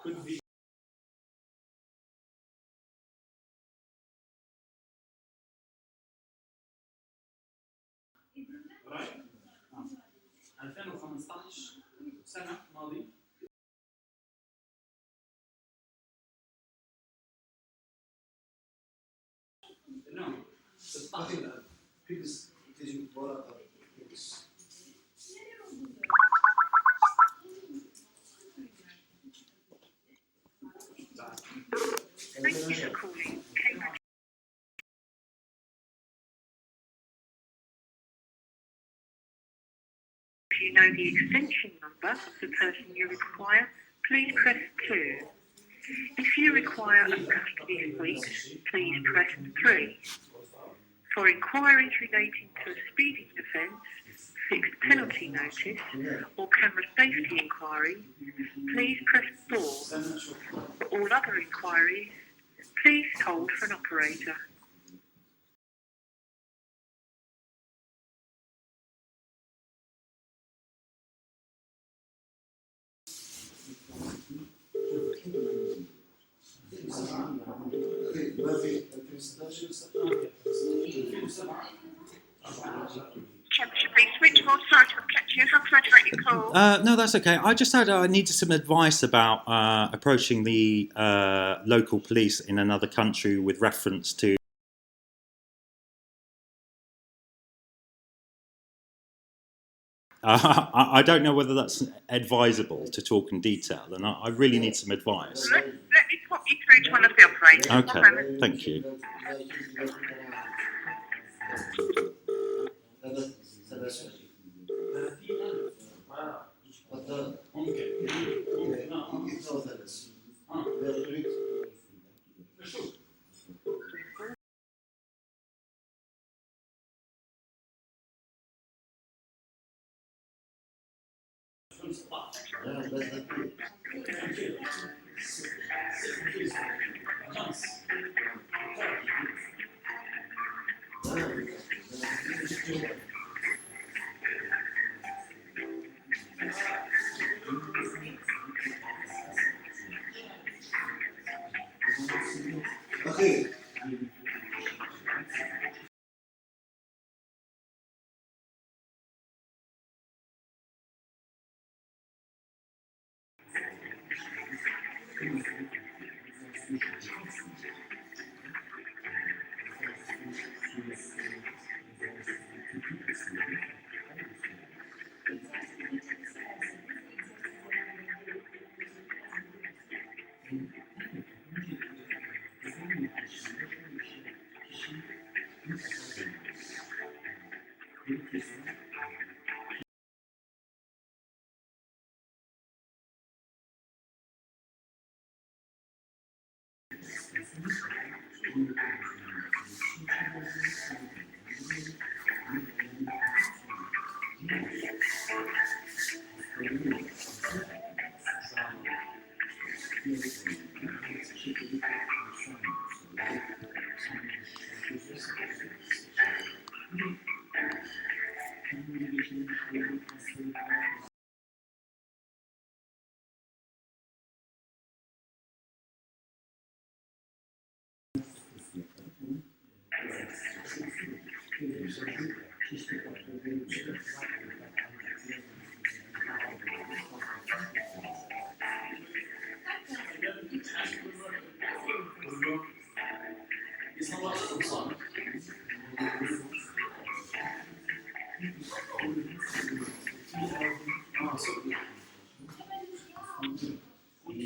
could be right 2015 سنة ماضي no 16 Thank you for calling Cambridge. If you know the extension number of the person you require, please press 2. If you require a custody suite, please press 3. For inquiries relating to a speeding offence, fixed penalty notice, or camera safety inquiry, please press 4. For all other inquiries, please hold for an operator. Switchboard, sorry to have kept you. How can I direct your call? No, that's okay. I just I needed some advice about approaching the local police in another country with reference to. I don't know whether that's advisable to talk in detail, and I really need some advice. Let me pop you through to one of the operators. Okay, thank you. Okay.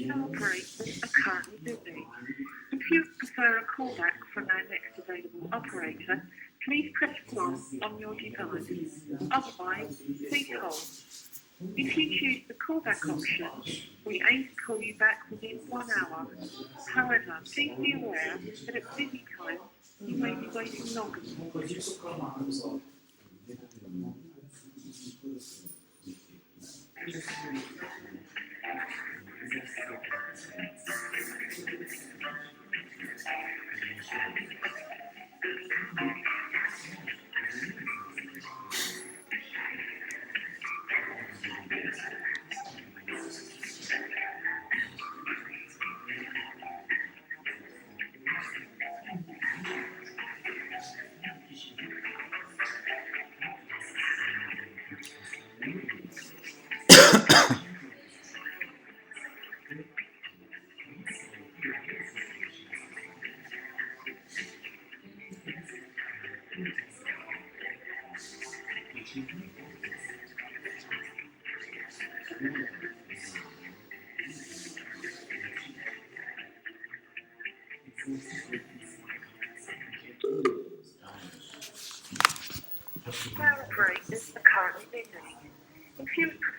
Operators are currently busy. If you prefer a callback from our next available operator, please press 1 on your device. Otherwise, please hold. If you choose the callback option, we aim to call you back within 1 hour. However, please be aware that at busy times, you may be waiting longer.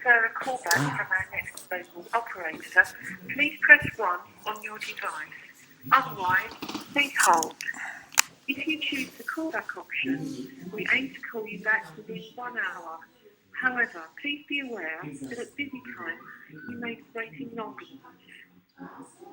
prefer a callback from our next available operator, please press 1 on your device. Otherwise, please hold. If you choose the callback option, we aim to call you back within 1 hour. However, please be aware that at busy times, you may be waiting longer than this.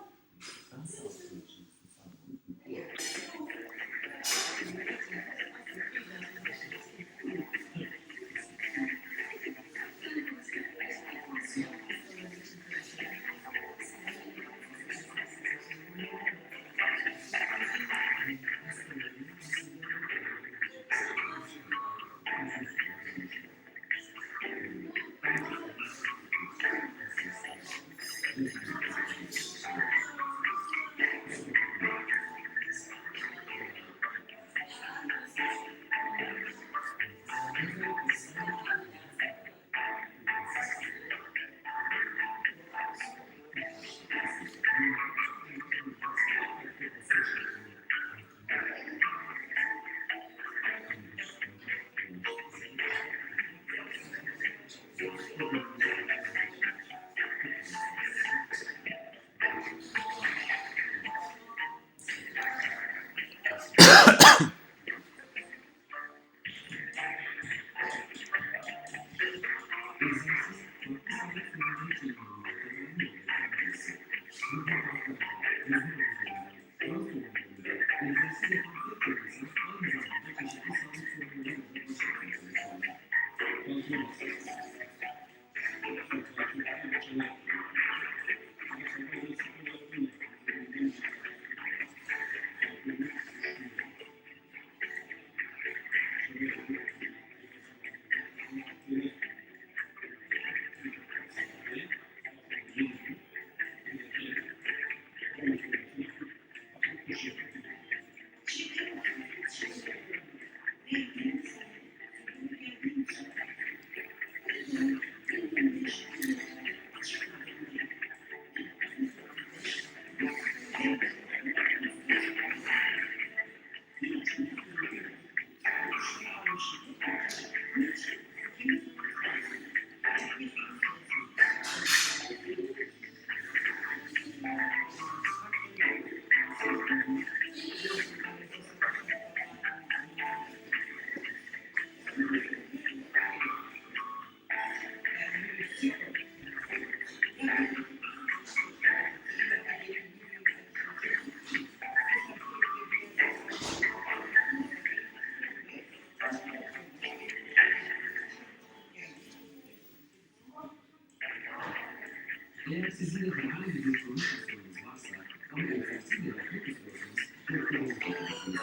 Eğer sizin de herhangi bir sorun sorunuz varsa ama ofensif yaratmak istiyorsanız çok olabilirsiniz.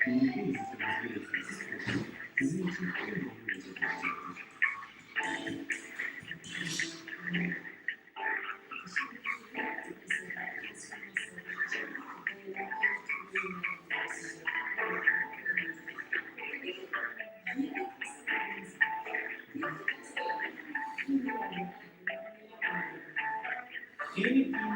Birlikte izlediğiniz bir ofensif program sizin için en doğru olacak olacaktır. Yemek yiyince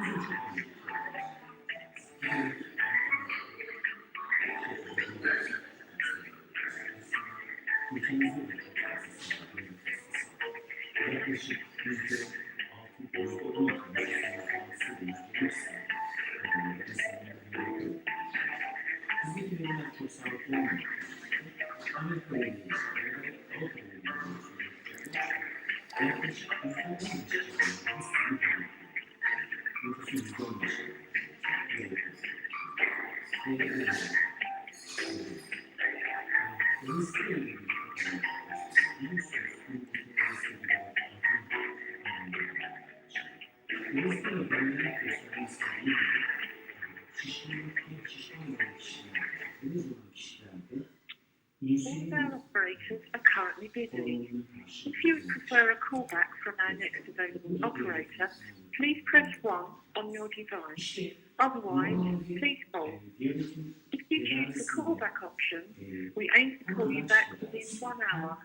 çok önemli. Yaklaşık Bizdeki veriler çok sağlıklı olmuyor. Amerika Birliği ve Avrupa Birliği yaklaşık %15 civarında nüfusun %15'i All our operators are currently busy. If you would prefer a callback from our next available operator, please press 1 on your device. Otherwise, please hold. If you choose the callback option, we aim to call you back within 1 hour.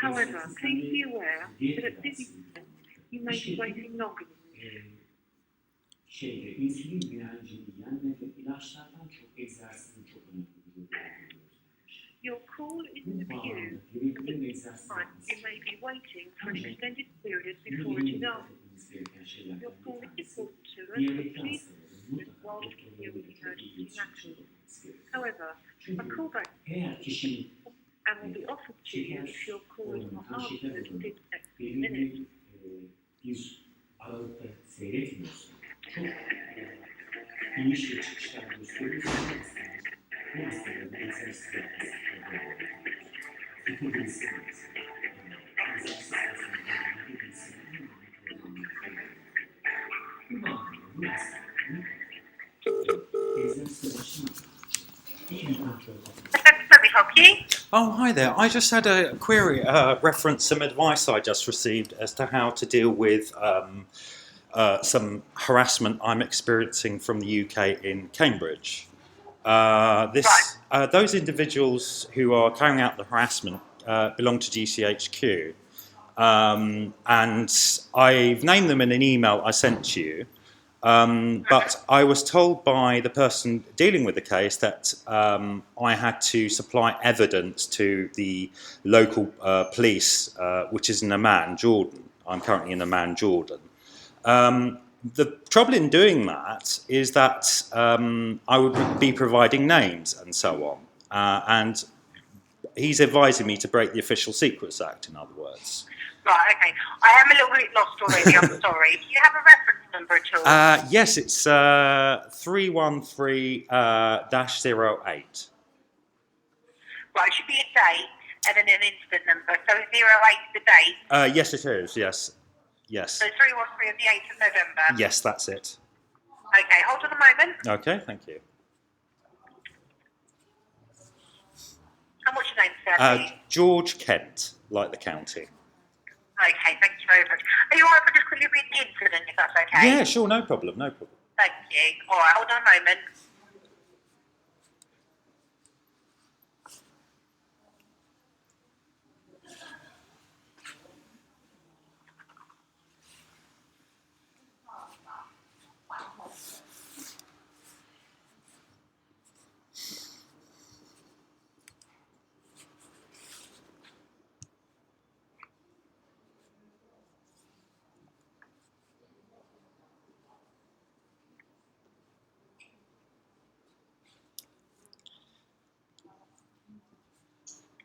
However, please be aware that at busy times, you may be waiting longer than this. insülin direncini yenmek ve ilaçlardan çok egzersizin çok önemli bir rolü olduğunu görüyoruz. Your call is in the queue. Gerekli ve egzersiz Time, you may be waiting for an extended period before it is answered. Your call is important to us, so please listen while we continue with the emergency matters. However, a callback Eğer kişi and will be offered to you if your call is not answered within the next few minutes. belirli bir aralıkta seyretmiyorsa, çok iniş ve çıkışlar gösteriyorsa bu hastalarda egzersiz yapması yapabilirsiniz. Egzersiz yapabilirsiniz. Bu bağlamda bu hastaların egzersize başlamadan iyi bir kontrol Let me help you. Oh, hi there. I just had a query, reference some advice I just received as to how to deal with some harassment I'm experiencing from the UK in Cambridge. Those individuals who are carrying out the harassment belong to GCHQ, and I've named them in an email I sent you. But I was told by the person dealing with the case that I had to supply evidence to the local police, which is in Amman, Jordan. I'm currently in Amman, Jordan. The trouble in doing that is that I would be providing names and so on. And he's advising me to break the Official Secrets Act, in other words. Right, okay. I am a little bit lost already, I'm sorry. Do you have a reference number at all? Yes, it's 313-08. Right, it should be a date and then an incident number. So 08 is the date. Yes, it is, yes. Yes. So 313 of the 8th of November. Yes, that's it. Okay, hold on a moment. Okay, thank you. And what's your name, sir, please? George Kent, like the county. Okay, thank you very much. Are you all right if I just quickly read the incident, if that's okay? Yeah, sure, no problem, no problem. Thank you. All right, hold on a moment.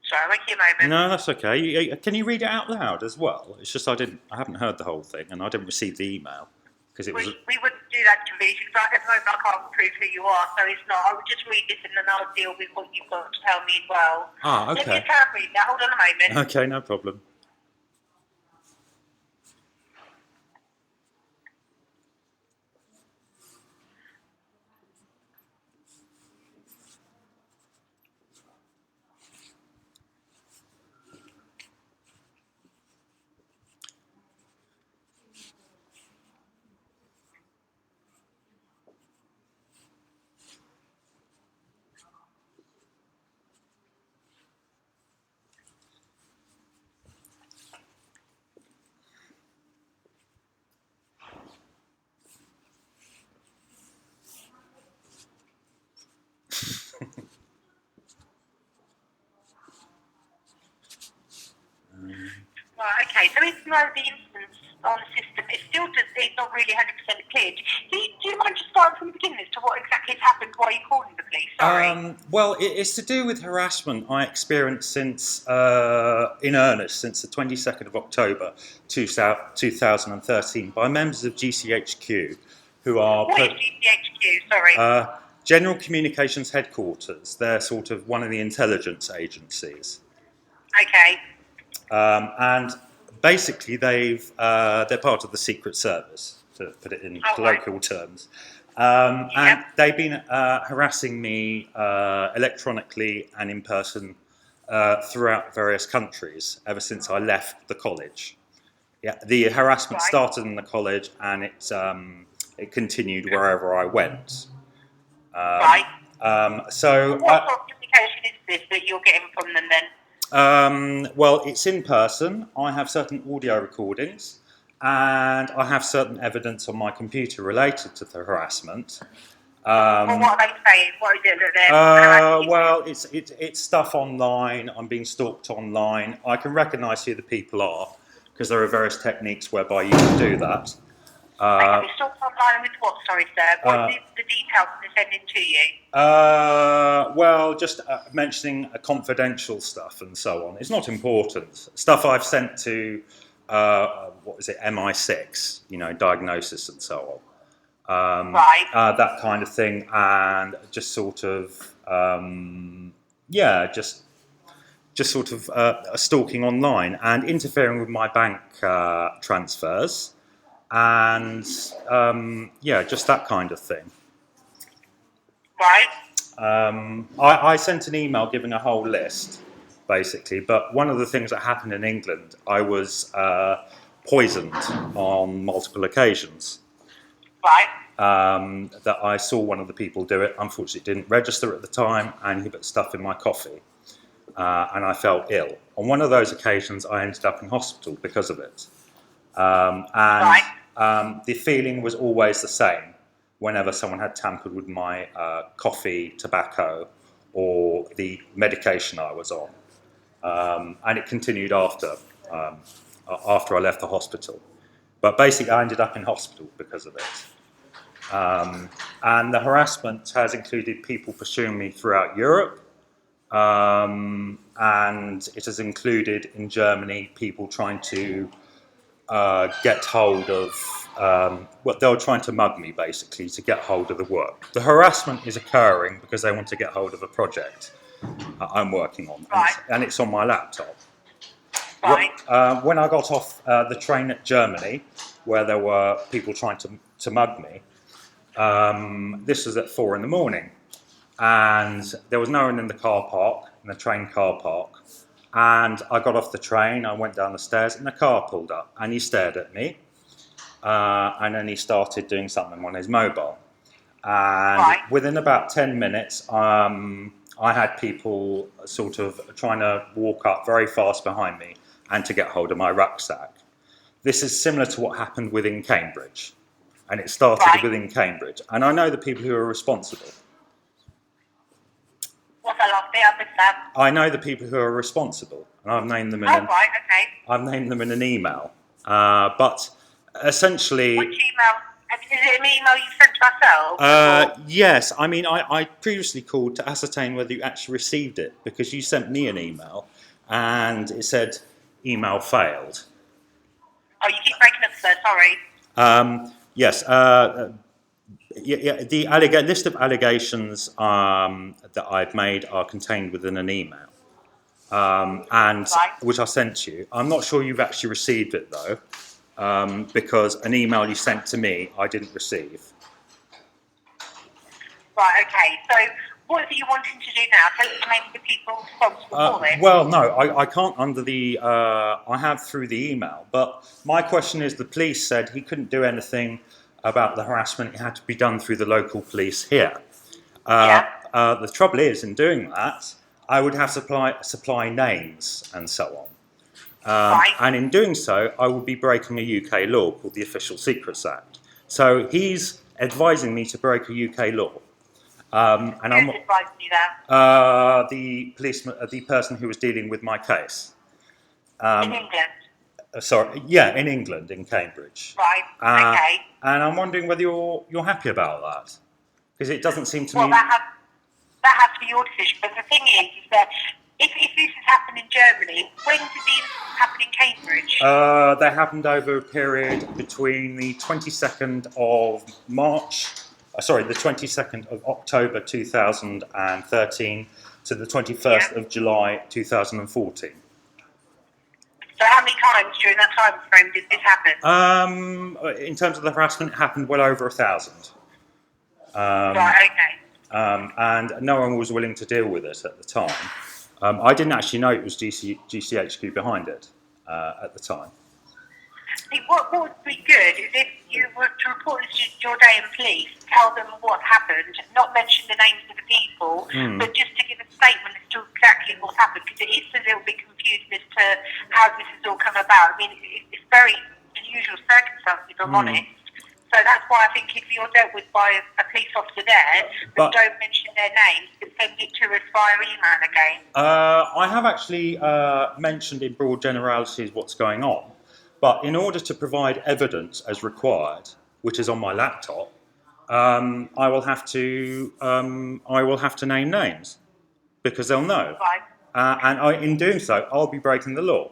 Sorry, I'll make you a moment. No, that's okay. Can you read it out loud as well? It's just I haven't heard the whole thing, and I didn't receive the email because it was. We wouldn't do that to me. But at the moment, I can't prove who you are, so it's not. I would just read this and then I'll deal with what you've got to tell me as well. Ah, Let me okay. try and read that. Hold on a moment. Okay, no problem. Right, okay. So even though the instance on the system is still it's not really 100% clear, do you mind just starting from the beginning as to what exactly has happened? Why are you calling the police? Sorry. Well, it's to do with harassment I experienced since, in earnest, since the 22nd of October 2013 by members of GCHQ, who are. What is GCHQ? Sorry. General Communications Headquarters. They're sort of one of the intelligence agencies. Okay. And basically, they're part of the Secret Service, to put it in colloquial terms. And they've been harassing me electronically and in person throughout various countries ever since I left the college. Yeah, the harassment started in the college and it continued wherever I went. So what sort of communication is this that you're getting from them then? Well, it's in person. I have certain audio recordings, and I have certain evidence on my computer related to the harassment. Well, what are they saying? What is it that they're... Well, it's stuff online. I'm being stalked online. I can recognise who the people are because there are various techniques whereby you can do that. Have you stalked online with what, sorry, sir? What are the details they're sending to you? Well, just mentioning confidential stuff and so on. It's not important. Stuff I've sent to, what is it, MI6, diagnosis and so on. Right. That kind of thing, and just sort of, just sort of stalking online and interfering with my bank transfers. And just that kind of thing. Right. I sent an email giving a whole list, basically. But one of the things that happened in England, I was poisoned on multiple occasions. Right. That I saw one of the people do it. Unfortunately, it didn't register at the time, and he put stuff in my coffee, and I felt ill. On one of those occasions, I ended up in hospital because of it. The feeling was always the same whenever someone had tampered with my coffee, tobacco, or the medication I was on. And it continued after I left the hospital. But basically, I ended up in hospital because of it. And the harassment has included people pursuing me throughout Europe. And it has included, in Germany, people trying to get hold of, they were trying to mug me, basically, to get hold of the work. The harassment is occurring because they want to get hold of a project I'm working on, and it's on my laptop. Right. When I got off the train at Germany, where there were people trying to mug me, this was at 4 a.m, and there was no one in the car park, in the train car park. And I got off the train, I went down the stairs, and a car pulled up, and he stared at me, and then he started doing something on his mobile. And within about 10 minutes, I had people sort of trying to walk up very fast behind me and to get hold of my rucksack. This is similar to what happened within Cambridge, and it started within Cambridge. And I know the people who are responsible. What's that last bit? I missed that. I know the people who are responsible, and I've named them in I've named them in an email. But essentially, which email? Is it an email you sent to ourselves? Yes. I mean, I previously called to ascertain whether you actually received it, because you sent me an email, and it said email failed. Oh, you keep breaking up, sir. Sorry. Yes. The list of allegations that I've made are contained within an email, and which I sent you. I'm not sure you've actually received it though, because an email you sent to me I didn't receive. Right. Okay. So, what are you wanting to do now? Tell us the name of the people responsible for this. Well, no, I can't under the. I have through the email, but my question is: the police said he couldn't do anything about the harassment. It had to be done through the local police here. The trouble is, in doing that, I would have supply names and so on. And in doing so, I would be breaking a UK law called the Official Secrets Act. So he's advising me to break a UK law. And Who's advising you that? The policeman, the person who was dealing with my case. In England. In England, in Cambridge. Right. Okay. And I'm wondering whether you're happy about that, because it doesn't seem to me. Well, that has to be your decision. But the thing is that if this has happened in Germany, when did these happen in Cambridge? They happened over a period between the 22nd of March. The 22nd of October 2013 to the 21st of July 2014. So how many times during that time frame did this happen? In terms of the harassment, it happened well over 1,000. Right, okay. And no one was willing to deal with it at the time. I didn't actually know it was GCHQ behind it at the time. See, what would be good is if you were to report this to your Jordan police, tell them what happened, not mention the names of the people, but just to give a statement as to exactly what happened, because it is a little bit confusing as to how this has all come about. I mean, it's very unusual circumstances, if I'm honest. So that's why I think if you're dealt with by a police officer there, But- don't mention their names, but send it to us via email again. I have actually mentioned in broad generalities what's going on, but in order to provide evidence as required, which is on my laptop, I will have to name names because they'll know, Right. in doing so, I'll be breaking the law.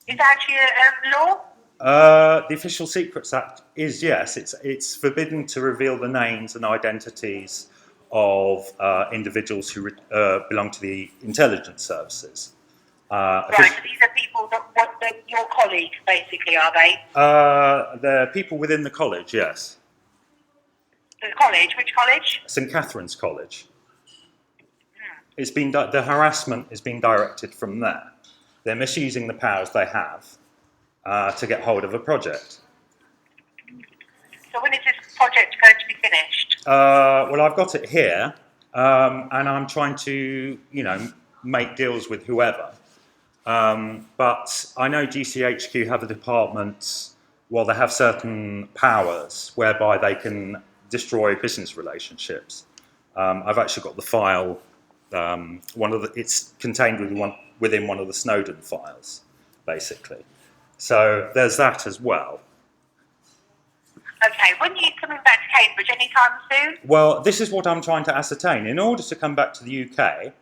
Is that actually a law? The Official Secrets Act is, yes, it's forbidden to reveal the names and identities of individuals who belong to the intelligence services. Right, so these are people that your colleagues, basically, are they? They're people within the college, yes. The college? Which college? St Catherine's College. It's been the harassment is being directed from there. They're misusing the powers they have to get hold of a project. So when is this project going to be finished? Well, I've got it here, and I'm trying to, make deals with whoever. But I know GCHQ have a department. Well, they have certain powers whereby they can destroy business relationships. I've actually got the file. It's contained within one of the Snowden files, basically. So there's that as well. Okay, when are you coming back to Cambridge? Anytime soon? Well, this is what I'm trying to ascertain. In order to come back to the UK,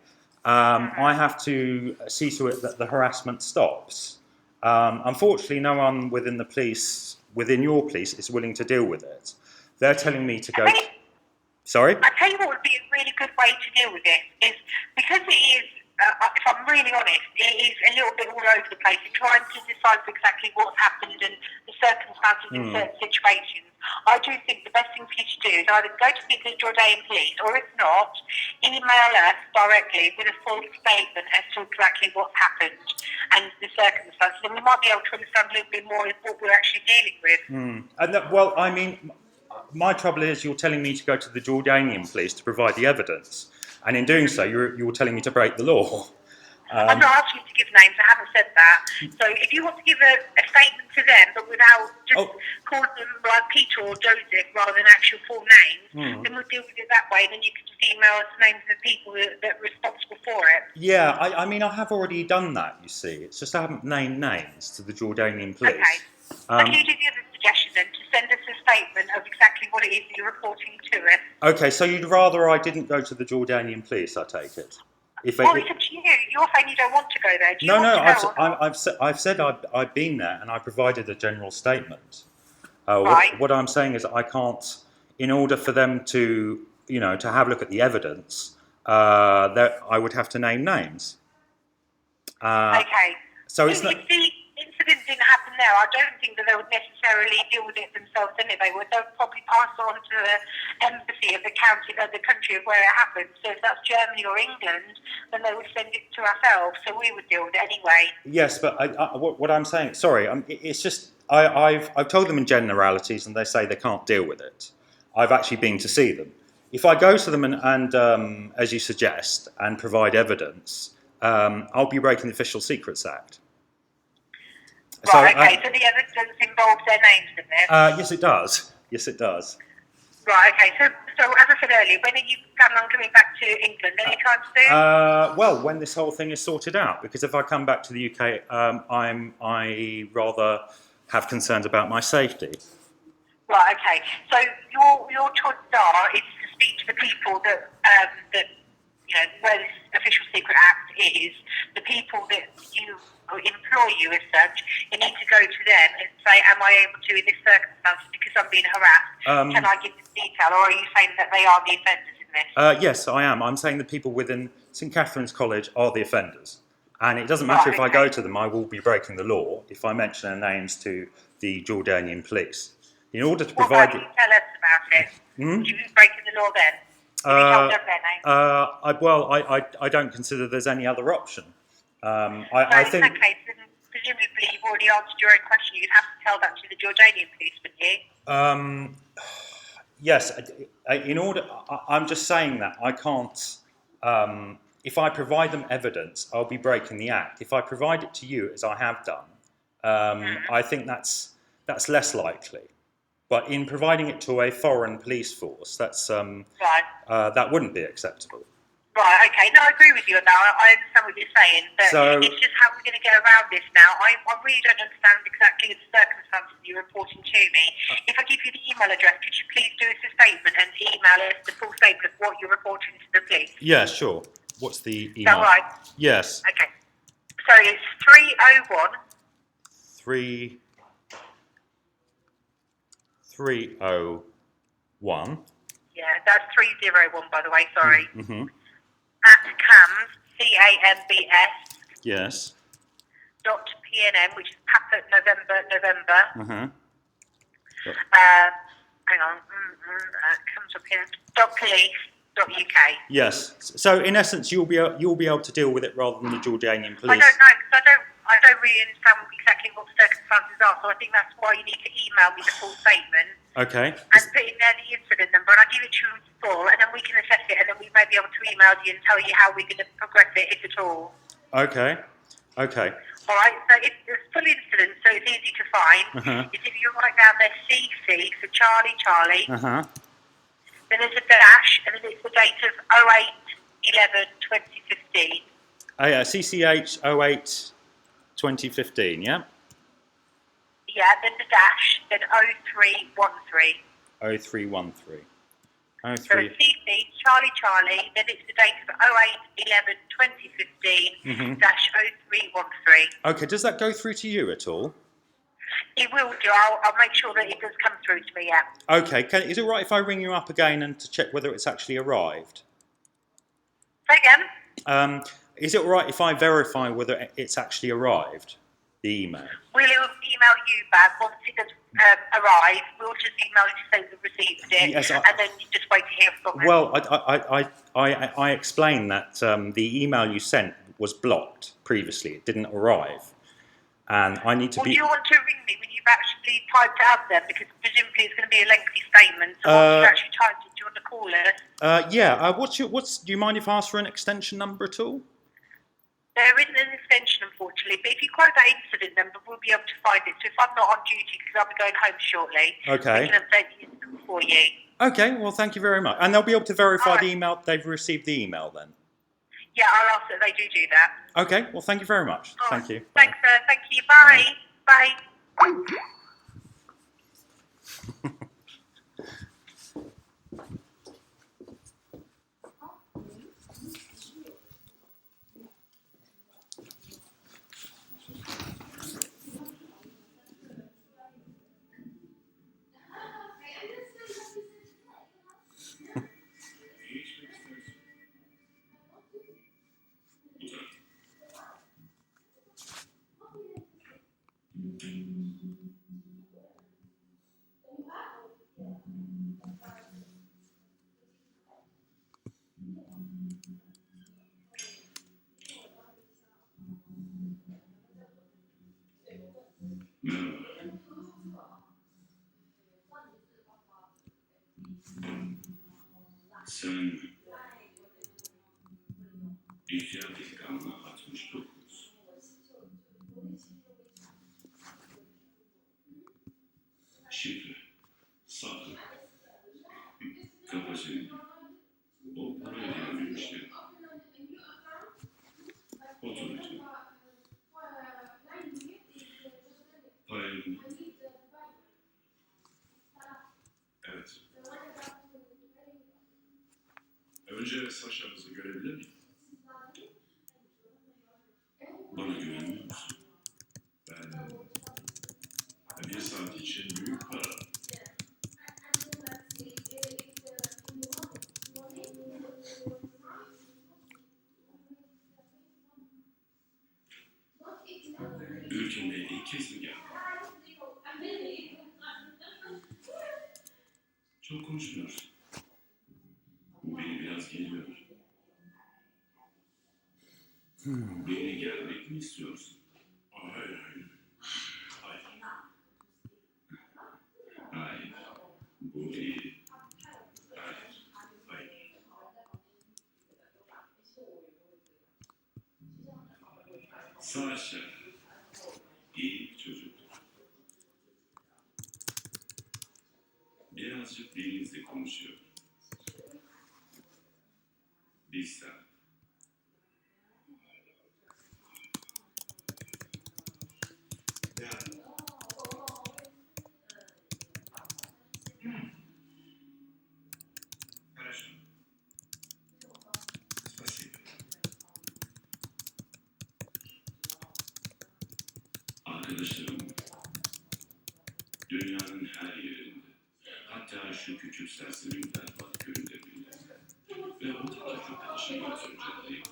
I have to see to it that the harassment stops. Unfortunately, no one within your police, is willing to deal with it. They're telling me to go. Sorry? I tell you what would be a really good way to deal with it is because it is, if I'm really honest, it is a little bit all over the place. You're trying to decipher exactly what's happened and the circumstances in certain situations. I do think the best thing for you to do is either go to the Jordanian police or if not, email us directly with a full statement as to exactly what's happened and the circumstances. And we might be able to understand a little bit more of what we're actually dealing with. My trouble is you're telling me to go to the Jordanian police to provide the evidence. And in doing so, you're telling me to break the law. I'm not asking you to give names, I haven't said that. So if you want to give a statement to them, but without just calling them like Peter or Joseph rather than actual full names, then we'll deal with it that way. Then you can just email us the names of the people that are responsible for it. Yeah, I have already done that, you see. It's just I haven't named names to the Jordanian police. Okay. Can you do the other suggestion then, to send us a statement of exactly what it is that you're reporting to us? Okay, so you'd rather I didn't go to the Jordanian police, I take it? It's up to you. You're saying you don't want to go there. Do you want to go? I've said I've been there and I provided a general statement. Right. What I'm saying is I can't, in order for them to, to have a look at the evidence, I would have to name names. Okay. So it's not. If the incident didn't happen there, I don't think that they would necessarily deal with it themselves anyway. They'll probably pass it on to the embassy of the county, of the country of where it happened. So if that's Germany or England, then they would send it to ourselves. So we would deal with it anyway. Yes, but what I'm saying, sorry, it's just I've told them in generalities, and they say they can't deal with it. I've actually been to see them. If I go to them and as you suggest, and provide evidence, I'll be breaking the Official Secrets Act. Right, okay, so the evidence involves their names in this? Yes, it does. Yes, it does. Right, okay, so as I said earlier, when are you planning on coming back to England? Anytime soon? Well, when this whole thing is sorted out, because if I come back to the UK, I rather have concerns about my safety. Right, okay, so your choices are is to speak to the people that where this Official Secret Act is, the people that employ you as such, you need to go to them and say, am I able to in this circumstance because I'm being harassed? Can I give this detail, or are you saying that they are the offenders in this? Yes, I am. I'm saying the people within St Catherine's College are the offenders. And it doesn't matter if I go to them, I will be breaking the law if I mention their names to the Jordanian police. In order to provide... What about you tell us about it? Would you be breaking the law then? Have you told them their names? I don't consider there's any other option. In that case, then presumably you've already answered your own question. You'd have to tell that to the Jordanian police, wouldn't you? Yes. I'm just saying that I can't. If I provide them evidence, I'll be breaking the act. If I provide it to you, as I have done, I think that's less likely. But in providing it to a foreign police force, Right. that wouldn't be acceptable. Right, okay. No, I agree with you on that. I understand what you're saying, but So- it's just how we're going to get around this now. I really don't understand exactly the circumstances you're reporting to me. If I give you the email address, could you please do us a statement and email us the full statement of what you're reporting to the police? Yeah, sure. What's the Is that email? right? Yes. Okay. So it's 301 301. Yeah, that's 301, by the way, sorry. Mm-hmm. At CAMS, CAMBS, Yes. .PNM, which is Papa November. Uh-huh. Hang on, comes up here. .police.uk. Yes. So in essence, you'll be able to deal with it rather than the Jordanian I police. don't know, because I don't really understand exactly what the circumstances are, so I think that's why you need to email me the full statement Okay. and put in there the incident number, and I'll give it to you in full, and then we can assess it, and then we may be able to email you and tell you how we're going to progress it, if at all. Okay. Okay. All right, so it's full incident, so it's easy to find. Uh-huh. It's if you write down there CC for Charlie, Uh-huh. then there's a dash, and then it's the date of 08/11/2015. Oh, yeah, CCH 08 2015, yeah? Yeah, then the dash, then 0313. 0313. So 03. CC, Charlie, then it's the date of 08/11/2015 Mhm. dash 0313. Okay, does that go through to you at all? It will do. I'll make sure that it does come through to me, yeah. Okay, is it right if I ring you up again and to check whether it's actually arrived? Say again? Is it all right if I verify whether it's actually arrived, the email? We'll email you back once it does arrive. We'll just email you to say we've received it, Yes, and then you just wait to hear from us. Well, I explained that the email you sent was blocked previously. It didn't arrive. And I need to Well, be... do you want to ring me when you've actually typed it out then? Because presumably it's going to be a lengthy statement. So once you've actually typed it, do you want to call us? Yeah, do you mind if I ask for an extension number at all? There isn't an extension, unfortunately, but if you quote that incident number, we'll be able to find it. So if I'm not on duty, because I'll be going home shortly, Okay. we can update the incident for you. Okay, well, thank you very much. And they'll be able to verify All right. the email, they've received the email then? Yeah, I'll ask that they do that. Okay, well, thank you very much. All Thank right. you. Thanks, sir. Thank you. Bye. Bye. Sen İhya İhkamı 69 Şifre Sakın Kapa çeneni O parayı vermemişti Otur lütfen Parayı Evet Önce saçlarınızı görebilir miyim? Bana güvenmiyor musun? Ben bir saat için büyük para. Ülkemde ilk kez mi geldin? Çok konuşmuyorsun. Bu beni biraz geriyor. Beni gelmek mi istiyorsun? Hayır. Hayır. Hayır. Bu iyi. Hayır. Saşa. İyi bir çocuktur. Birazcık dilinizle konuşuyor. Bilsem. Yani. Хорошо. Спасибо. Arkadaşlarım, dünyanın her yerinde, hatta şu küçük serserin berbat köyünde bile ve oradaki arkadaşım az önce değil,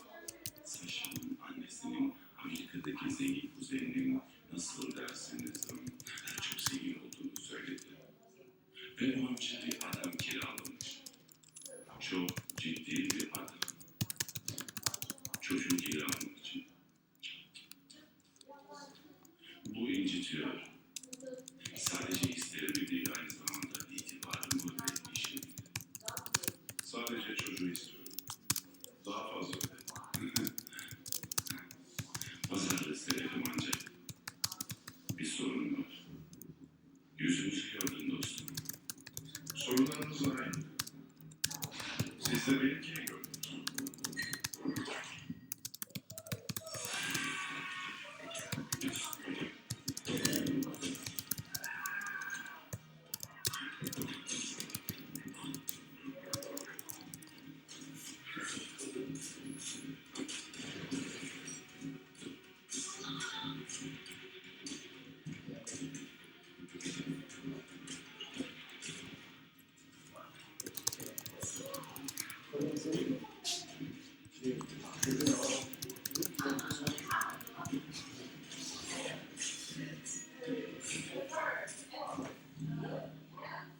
Sasha'nın annesinin Amerika'daki zengin kuzeninin nasıl dersiniz çok zengin olduğunu söyledi. Ve o amca bir adam kiralamış. Çok ciddi bir adam. Çocuğu kiralamak için. Bu incitiyor. Sadece hislerimi değil, aynı zamanda itibarımı ve işimi. Sadece çocuğu istiyorum. Daha fazla öde. Pazarda severim ancak bir sorun var. Yüzünüzü gördüm dostum. Sorunlarınız var aynı. Siz de benimkini gördünüz.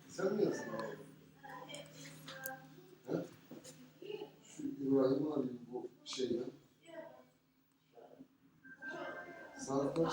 Sen mi yazdın abi? He? Şu İbrahim abi bu şeyden. Saat kaç?